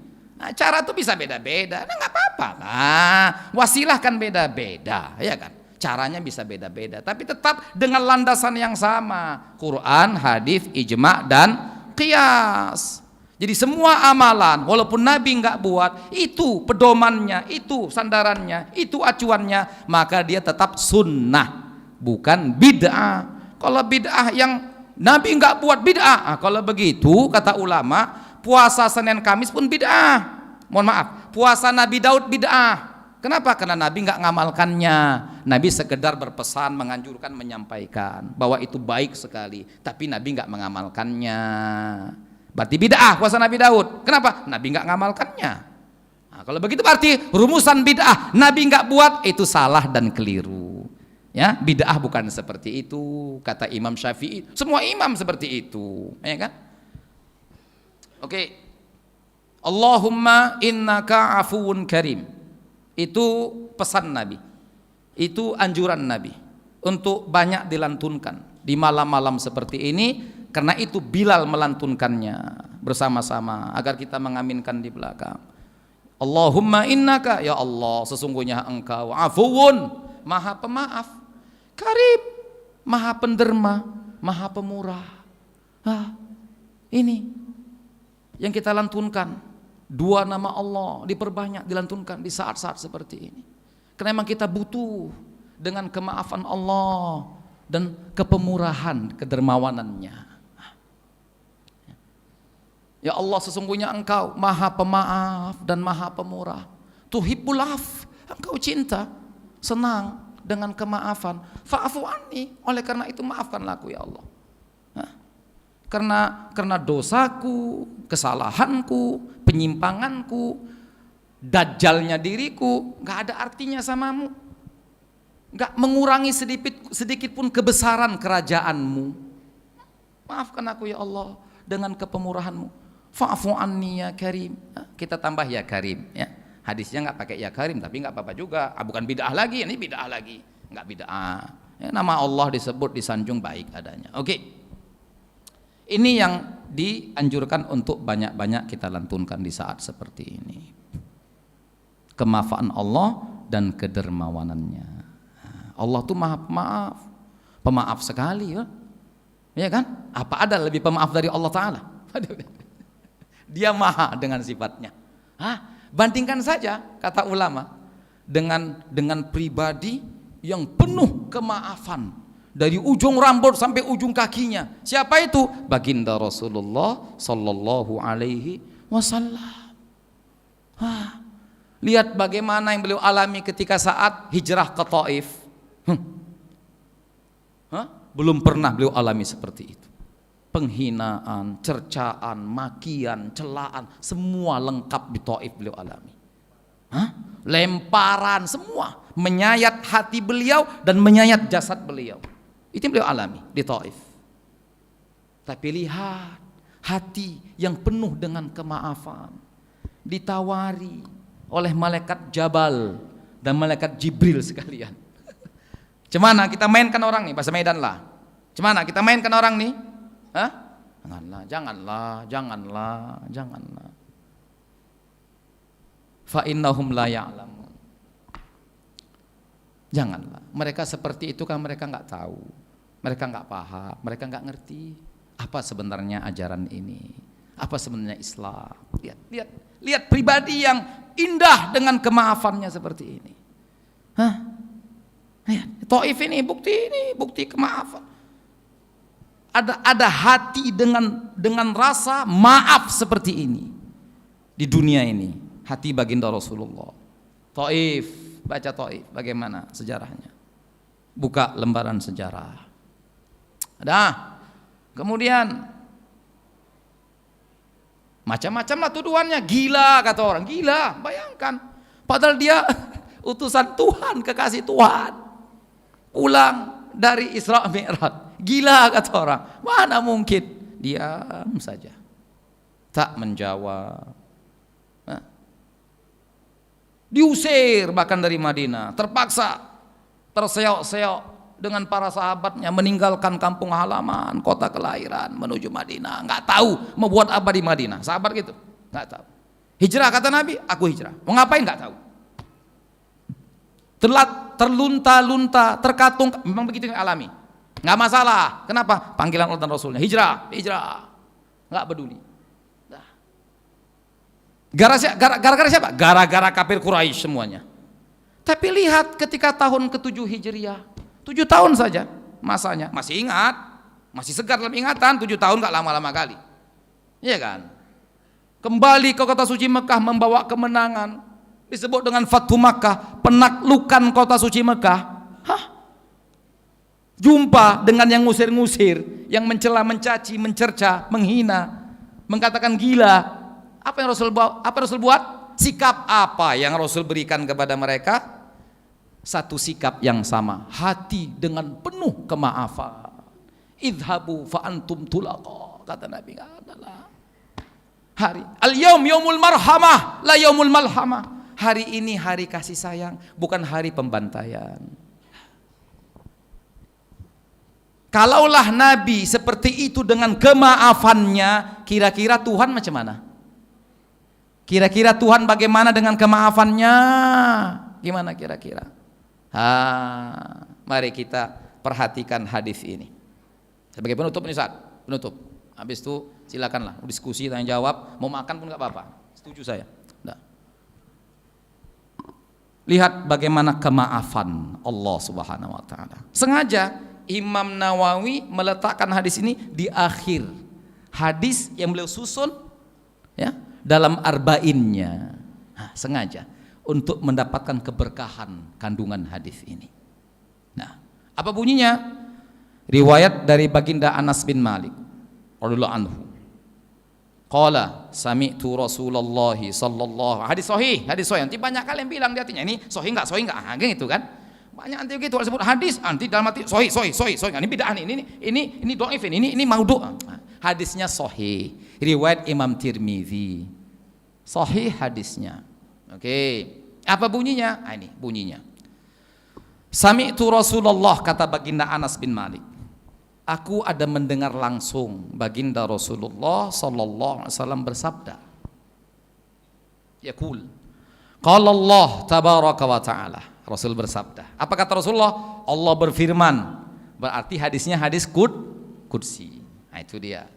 Cara tuh bisa beda-beda, nggak apa-apa lah. Wasilah kan beda-beda, ya kan? Caranya bisa beda-beda, tapi tetap dengan landasan yang sama, Quran, hadis, ijma dan qiyas. Jadi semua amalan, walaupun Nabi nggak buat, itu pedomannya, itu sandarannya, itu acuannya, maka dia tetap sunnah, bukan bid'ah. Kalau bid'ah yang Nabi nggak buat, bid'ah. Kalau begitu kata ulama, puasa Senin Kamis pun bid'ah. Mohon maaf, puasa Nabi Daud bid'ah. Kenapa? Karena Nabi nggak ngamalkannya. Nabi sekedar berpesan, menganjurkan, menyampaikan bahwa itu baik sekali, tapi Nabi nggak mengamalkannya. Berarti bid'ah puasa Nabi Daud. Kenapa? Nabi nggak ngamalkannya. Kalau begitu berarti rumusan bid'ah Nabi nggak buat, itu salah dan keliru. Ya, bid'ah bukan seperti itu kata Imam Syafi'i. Semua imam seperti itu, ya kan? Oke. Allahumma innaka afuwun karim. Itu pesan Nabi. Itu anjuran Nabi untuk banyak dilantunkan di malam-malam seperti ini. Karena itu Bilal melantunkannya bersama-sama agar kita mengaminkan di belakang. Allahumma innaka, ya Allah, sesungguhnya Engkau afuwun, Maha Pemaaf, karim, Maha Penderma, Maha Pemurah. Ini yang kita lantunkan. Dua nama Allah diperbanyak, dilantunkan di saat-saat seperti ini. Karena memang kita butuh dengan kemaafan Allah dan kepemurahan, kedermawanannya. Ya Allah, sesungguhnya Engkau Maha Pemaaf dan Maha Pemurah. Tuhibbul af, Engkau cinta, senang dengan kemaafan. Fa'fu anni, oleh karena itu maafkanlah aku ya Allah. Karena dosaku, kesalahanku, penyimpanganku, dajjalnya diriku, nggak ada artinya samamu, nggak mengurangi sedikit pun kebesaran kerajaanmu. Maafkan aku ya Allah dengan kepemurahanmu. Fa'fu anni ya karim. Kita tambah ya karim, ya. Hadisnya nggak pakai ya karim, tapi nggak apa-apa juga. Bukan bid'ah lagi, ini bid'ah lagi. Nggak bid'ah. Ya, nama Allah disebut, disanjung baik adanya. Oke. Ini yang dianjurkan untuk banyak-banyak kita lantunkan di saat seperti ini. Kemaafan Allah dan kedermawanannya. Allah tuh maha pemaaf. Pemaaf sekali ya. Ya kan? Apa ada lebih pemaaf dari Allah Ta'ala? Dia maha dengan sifatnya. Bandingkan saja, kata ulama, dengan pribadi yang penuh kemaafan dari ujung rambut sampai ujung kakinya. Siapa itu? Baginda Rasulullah Sallallahu Alaihi Wasallam. Lihat bagaimana yang beliau alami ketika saat hijrah ke Taif. Belum pernah beliau alami seperti itu. Penghinaan, cercaan, makian, celaan, semua lengkap di Taif beliau alami. Lemparan semua menyayat hati beliau dan menyayat jasad beliau. Itu yang beliau alami di Taif. Tapi lihat hati yang penuh dengan kemaafan, ditawari oleh malaikat Jabal dan malaikat Jibril sekalian. Cemana kita mainkan orang nih, bahasa Medan lah. Cemana kita mainkan orang nih? Janganlah. Fa innahum la ya'lamun. Janganlah. Mereka seperti itu kan mereka nggak tahu, mereka nggak paham, mereka nggak ngerti apa sebenarnya ajaran ini, apa sebenarnya Islam. Lihat pribadi yang indah dengan kemaafannya seperti ini. Taif ini bukti kemaafan. Ada hati dengan rasa maaf seperti ini di dunia ini, hati baginda Rasulullah. Taif, baca Taif, bagaimana sejarahnya? Buka lembaran sejarah. Kemudian macam-macam lah tuduhannya, gila kata orang, gila, bayangkan. Padahal dia utusan Tuhan, kekasih Tuhan, pulang dari Isra Mi'raj. Gila kata orang, mana mungkin? Diam saja, tak menjawab. Diusir bahkan dari Madinah, terpaksa terseok-seok dengan para sahabatnya meninggalkan kampung halaman, kota kelahiran menuju Madinah. Nggak tahu mau buat apa di Madinah, sahabat gitu, nggak tahu. Hijrah kata Nabi, aku hijrah. Mau ngapain nggak tahu. Terlunta-lunta, terkatung, memang begitu yang alami. Nggak masalah. Kenapa? Panggilan Allah dan Rasulnya. Hijrah. Nggak peduli. Gara-gara siapa? Gara-gara kafir Quraisy semuanya. Tapi lihat ketika tahun ke-7 Hijriah, 7 tahun saja masanya. Masih ingat, masih segar dalam ingatan. 7 tahun nggak lama-lama kali. Iya kan? Kembali ke kota suci Mekah membawa kemenangan. Disebut dengan Fathu Makkah, penaklukan kota suci Mekah. Jumpa dengan yang ngusir-ngusir, yang mencela, mencaci, mencerca, menghina, mengatakan gila. Apa yang Rasul buat? Sikap apa yang Rasul berikan kepada mereka? Satu sikap yang sama, hati dengan penuh kemaafan. Idhabu fa antum tulaqa, kata Nabi. Adalah hari al-yaum yaumul marhamah la yaumul malhamah. Hari ini hari kasih sayang, bukan hari pembantaian. Kalaulah Nabi seperti itu dengan kemaafannya, kira-kira Tuhan macam mana? Kira-kira Tuhan bagaimana dengan kemaafannya? Gimana kira-kira? Mari kita perhatikan hadis ini. Sebagai penutup nih Ustaz, penutup. Habis itu silakanlah diskusi, tanya jawab, mau makan pun nggak apa-apa. Setuju saya. Nah. Lihat bagaimana kemaafan Allah Subhanahu wa taala. Sengaja Imam Nawawi meletakkan hadis ini di akhir hadis yang beliau susun ya dalam arba'innya, sengaja untuk mendapatkan keberkahan kandungan hadis ini. Nah, apa bunyinya? Riwayat dari baginda Anas bin Malik radhiyallahu anhu. Qala sami'tu Rasulullah sallallahu, hadis sahih. Nanti banyak kali yang bilang di hatinya ini sahih enggak? Gitu kan? Banyak anti begitu sebut hadis, anti dalam arti sahih. Ini bid'ah ini dhaif ini maudhu'. Hadisnya sahih. Riwayat Imam Tirmizi. Sahih hadisnya. Oke. Apa bunyinya? Ini bunyinya. Sami'tu Rasulullah, kata baginda Anas bin Malik. Aku ada mendengar langsung baginda Rasulullah sallallahu alaihi wasallam bersabda. Yaqul. Qala Allah tabaraka wa taala. Rasul bersabda. Apa kata Rasulullah? Allah berfirman. Berarti hadisnya hadis qudsi. Nah, itu dia.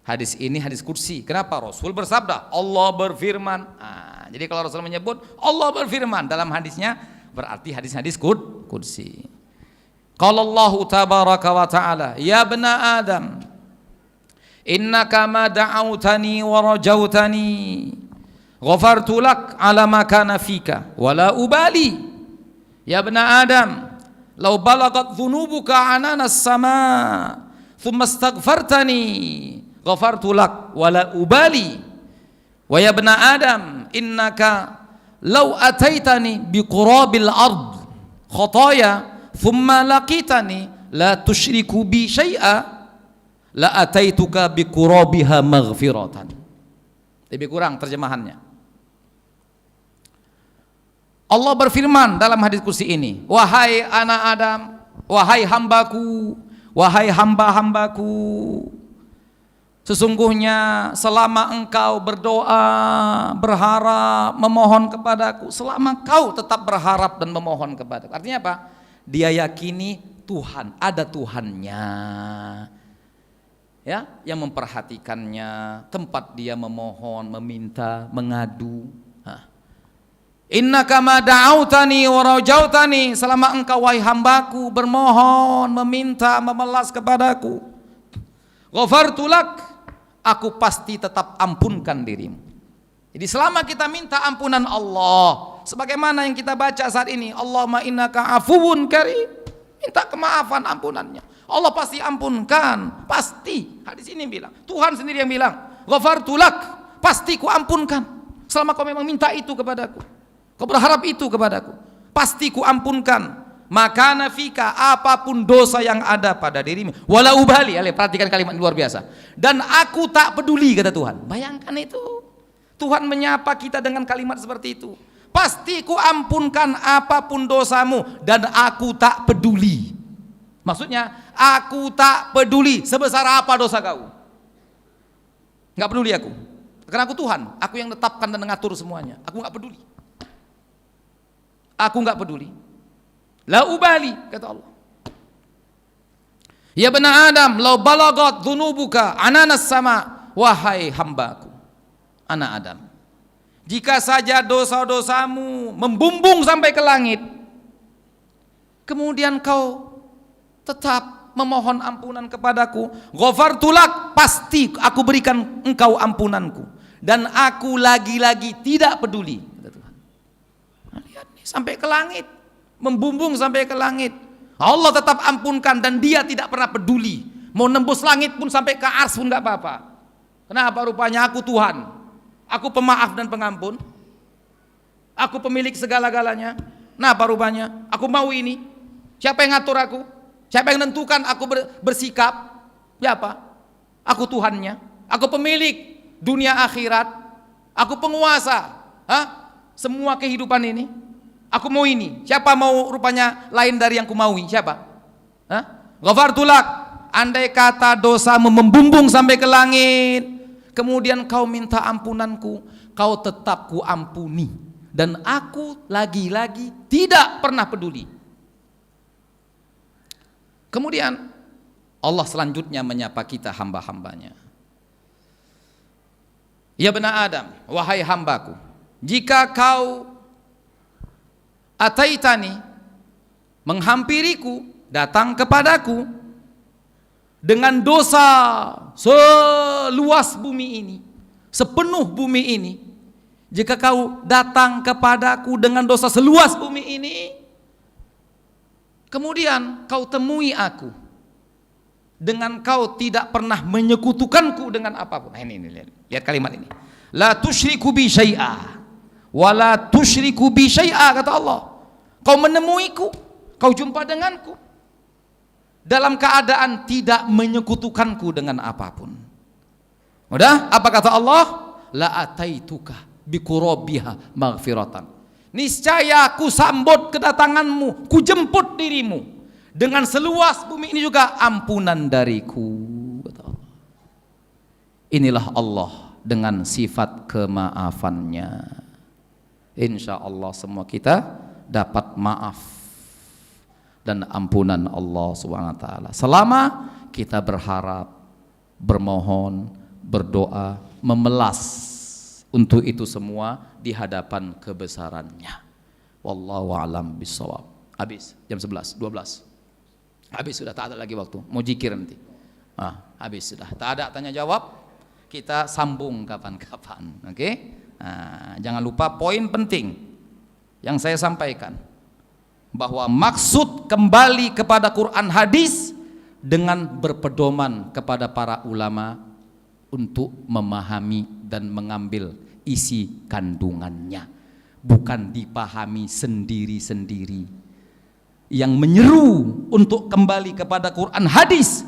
Hadis ini hadis qudsi. Kenapa? Rasul bersabda, Allah berfirman. Nah, jadi kalau Rasul menyebut Allah berfirman dalam hadisnya, berarti hadis qudsi. Qala Allah tabaraka wa ta'ala, ya bna Adam, innaka ma da'autani wa rajautani, ghafartu lak ala ma kana fika, wala ubali. Ya bna Adam, law balagat dhunubuka anana as-sama, thumma astaghfartani, ghafartu lak wala ubali. Wa ya bna Adam, innaka law ataitani biqurabil ard khataya thumma laqitani la tusyriku bi syai'a la ataituka biqurabiha maghfiratan. Lebih kurang terjemahannya. Allah berfirman dalam hadis kursi ini, wahai anak Adam, wahai hambaku, wahai hamba-hambaku, sesungguhnya selama engkau berdoa, berharap, memohon kepadaku, selama kau tetap berharap dan memohon kepadaku. Artinya apa? Dia yakini Tuhan, ada Tuhannya, ya, yang memperhatikannya, tempat dia memohon, meminta, mengadu. Innaka ma da'autani wa rajautani, selama engkau wahai hambaku bermohon, meminta, memelas kepadaku, ghafartu lak, aku pasti tetap ampunkan dirimu. Jadi selama kita minta ampunan Allah, sebagaimana yang kita baca saat ini, Allahumma innaka afuwun karim, minta kemaafan, ampunannya, Allah pasti ampunkan, pasti. Hadis ini bilang, Tuhan sendiri yang bilang, ghafartu lak, pasti ku ampunkan. Selama kau memang minta itu kepadaku, kau berharap itu kepadaku, pasti ku ampunkan. Maka nafika, apapun dosa yang ada pada dirimu, wala ubali. Perhatikan kalimat luar biasa. Dan aku tak peduli, kata Tuhan. Bayangkan itu, Tuhan menyapa kita dengan kalimat seperti itu. Pasti ku ampunkan apapun dosamu dan aku tak peduli. Maksudnya, aku tak peduli sebesar apa dosa kau. Nggak peduli aku, karena aku Tuhan, aku yang tetapkan dan mengatur semuanya. Aku nggak peduli. Aku nggak peduli. La ubali, kata Allah. Ya bena Adam, law balagat dhunubuka ananas sama, wahai hambaku, anak Adam, jika saja dosa-dosamu membumbung sampai ke langit, kemudian kau tetap memohon ampunan kepadaku, ghafartu lak, pasti aku berikan engkau ampunanku, dan aku lagi-lagi tidak peduli, kata Tuhan. Nah, lihat nih, sampai ke langit, membumbung sampai ke langit, Allah tetap ampunkan dan dia tidak pernah peduli. Mau nembus langit pun sampai ke ars pun gak apa-apa. Kenapa? Rupanya aku Tuhan, aku pemaaf dan pengampun, aku pemilik segala-galanya. Kenapa rupanya? Aku mau ini. Siapa yang ngatur aku? Siapa yang menentukan aku bersikap? Siapa? Aku Tuhannya. Aku pemilik dunia akhirat. Aku penguasa semua kehidupan ini. Aku mau ini. Siapa mau rupanya lain dari yang kumaui? Siapa? Ghafartu lak. Andai kata dosamu membumbung sampai ke langit, kemudian kau minta ampunanku, kau tetap ku ampuni, dan aku lagi-lagi tidak pernah peduli. Kemudian Allah selanjutnya menyapa kita hamba-hambanya. Ya bena Adam, wahai hambaku, jika kau ataitani, menghampiriku, datang kepadaku dengan dosa seluas bumi ini, sepenuh bumi ini, jika kau datang kepadaku dengan dosa seluas bumi ini, kemudian kau temui aku dengan kau tidak pernah menyekutukanku dengan apapun. Nah, ini lihat kalimat ini, la tusyriku bi syai'a wala tusyriku bi syai'a, kata Allah. Kau menemuiku, kau jumpa denganku dalam keadaan tidak menyekutukanku dengan apapun. Udah, apa kata Allah? La ataituka, biqurabiha maghfiratan. Niscaya ku sambut kedatanganmu, ku jemput dirimu dengan seluas bumi ini juga ampunan dariku. Inilah Allah dengan sifat kemaafannya. Insya Allah semua kita dapat maaf dan ampunan Allah SWT selama kita berharap, bermohon, berdoa, memelas untuk itu semua di hadapan kebesarannya. Wallahu a'lam bishawab. Habis jam 11, 12. Habis sudah, tak ada lagi waktu. Mau zikir nanti. Habis sudah. Tak ada tanya jawab. Kita sambung kapan-kapan. Oke? Jangan lupa poin penting yang saya sampaikan, bahwa maksud kembali kepada Quran hadis dengan berpedoman kepada para ulama untuk memahami dan mengambil isi kandungannya, bukan dipahami sendiri-sendiri. Yang menyeru untuk kembali kepada Quran hadis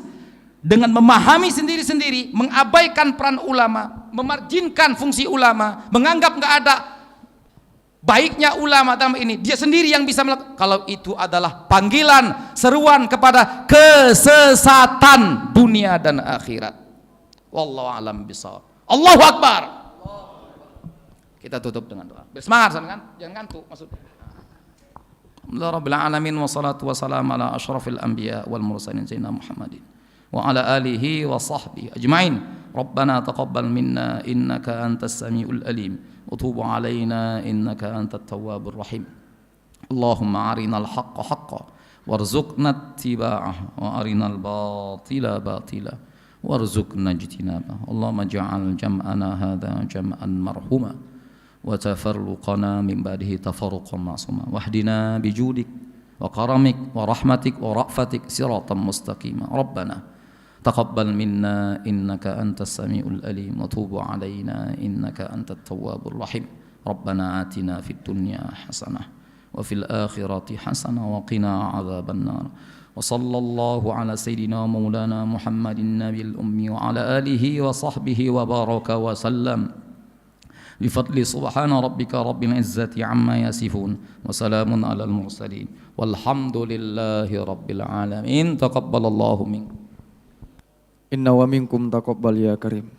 dengan memahami sendiri-sendiri, mengabaikan peran ulama, memarjinkan fungsi ulama, menganggap nggak ada baiknya ulama dalam ini, dia sendiri yang bisa melakukan. Kalau itu adalah panggilan, seruan kepada kesesatan dunia dan akhirat. Wallahu a'lam bishawab. Allahu Akbar. Kita tutup dengan doa. Bersemangat kan? Jangan ngantuk maksudnya. Alhamdulillah rabbil alamin wassalatu wassalamu ala asyrafil anbiya wal mursalin sayyidina Muhammadin wa ala alihi wa sahbihi ajma'in. Rabbana taqabbal minna innaka antas samiul alim wa tub alaina innaka antat tawwabur rahim. Allahumma arinal haqqa haqqan warzuqna ittiba'ah wa arinal batila batila warzuqna ijtinabah. Allahumma ja'al jam'ana hadha jam'an marhuma wa tafarruqana min ba'dihi tafarruqan ma'suma wahdina bijudik wa karamik wa rahmatik wa ra'fatik siratan mustaqima. Rabbana taqabbal minna innaka antas samiul alim wa tub alaina innaka antat tawwabur rahim. Rabbana atina fid dunya hasanah wa fil akhirati hasanah wa qina adzaban nar. Wa sallallahu ala sayyidina maulana Muhammadin nabiyil ummi wa ala alihi wa sahbihi wa baraka wa sallam. Bifadli subhana rabbika rabbil izzati amma yasifun wa salamun alal mursalin walhamdulillahi rabbil alamin. Taqabbalallahu minkum. Inna wa minkum taqabbal ya karim.